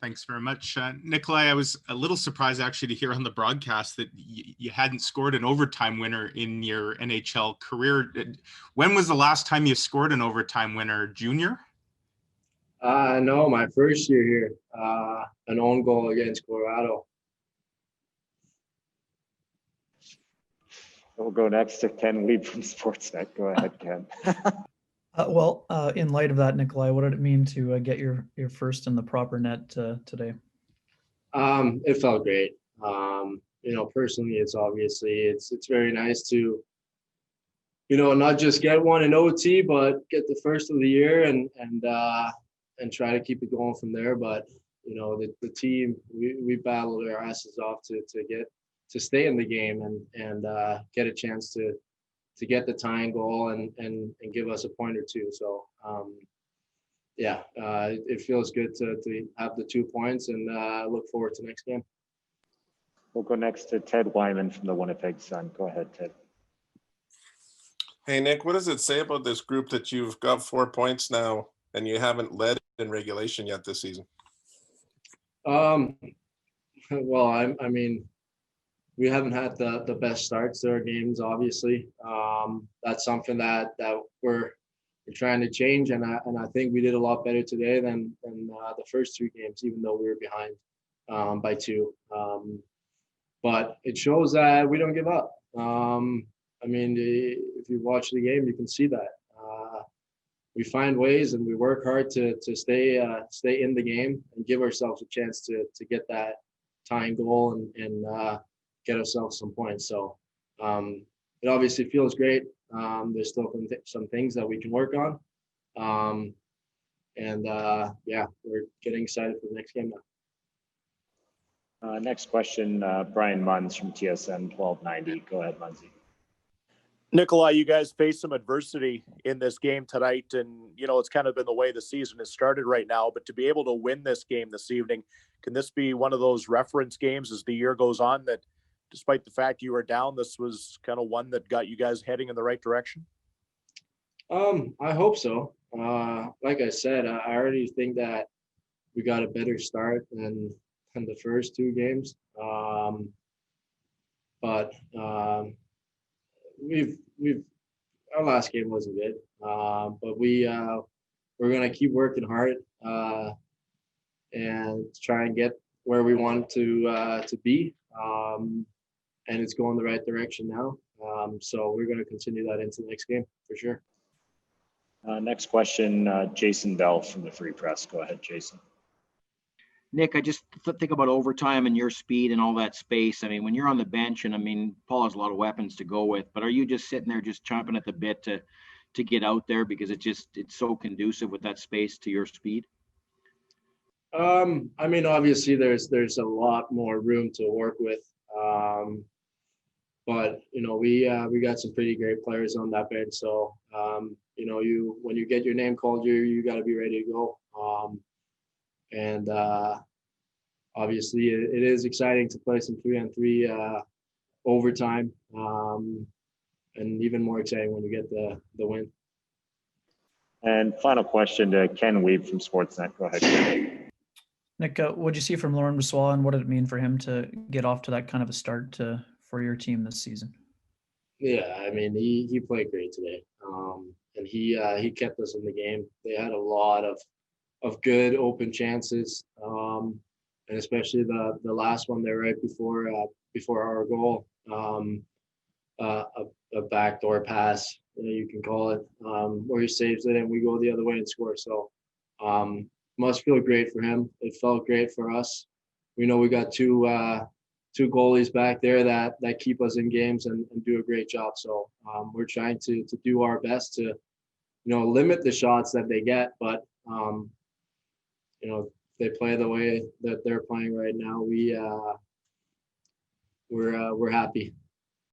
Thanks very much. Nikolaj, I was a little surprised actually to hear on the broadcast that you hadn't scored an overtime winner in your NHL career. When was the last time you scored an overtime winner? Junior? No, my first year here, an own goal against Colorado. We'll go next to Ken Wiebe from Sportsnet. Go ahead, Ken. In light of that, Nikolaj, what did it mean to get your first in the proper net today? It felt great. Personally, it's very nice to, not just get one in OT, but get the first of the year and try to keep it going from there. But the team, we battled our asses off to stay in the game and get a chance to get the tying goal and give us a point or two. So it feels good to have the 2 points and look forward to next game. We'll go next to Ted Wyman from the Winnipeg Sun. Go ahead, Ted. Hey, Nick, what does it say about this group that you've got 4 points now and you haven't led in regulation yet this season? Well, I mean, we haven't had the best starts to our games, obviously. That's something that we're trying to change, and I think we did a lot better today than the first 3 games, even though we were behind by 2. But it shows that we don't give up. If you watch the game, you can see that. We find ways and we work hard to stay in the game and give ourselves a chance to get that tying goal and get ourselves some points. So it obviously feels great. There's still some things that we can work on. We're getting excited for the next game now. Next question, Brian Munns from TSN 1290. Go ahead, Munnsy. Nikolaj, you guys faced some adversity in this game tonight, and it's kind of been the way the season has started right now. But to be able to win this game this evening, can this be one of those reference games as the year goes on that, despite the fact you were down, this was kind of one that got you guys heading in the right direction? I hope so. Like I said, I already think that we got a better start than the first 2 games. Our last game wasn't good, but we're gonna keep working hard and try and get where we want to be. And it's going the right direction now. So we're going to continue that into the next game for sure. Next question, Jason Bell from the Free Press. Go ahead, Jason. Nick, I just think about overtime and your speed and all that space. I mean, when you're on the bench, and Paul has a lot of weapons to go with, but are you just sitting there just chomping at the bit to get out there because it's so conducive with that space to your speed? Obviously there's a lot more room to work with. But we got some pretty great players on that bench. So when you get your name called, you got to be ready to go. Obviously it is exciting to play some 3-on-3 overtime, and even more exciting when you get the win. And final question to Ken Wiebe from Sportsnet. Go ahead, Ken. Nick, what did you see from Laurent Brossoit, and what did it mean for him to get off to that kind of a start for your team this season? Yeah, he played great today, and he kept us in the game. They had a lot of good open chances, and especially the last one there right before our goal, a backdoor pass, you can call it, where he saves it and we go the other way and score. So must feel great for him. It felt great for us. We know we got two goalies back there that keep us in games and do a great job. So we're trying to do our best to limit the shots that they get, but they play the way that they're playing right now. We're happy.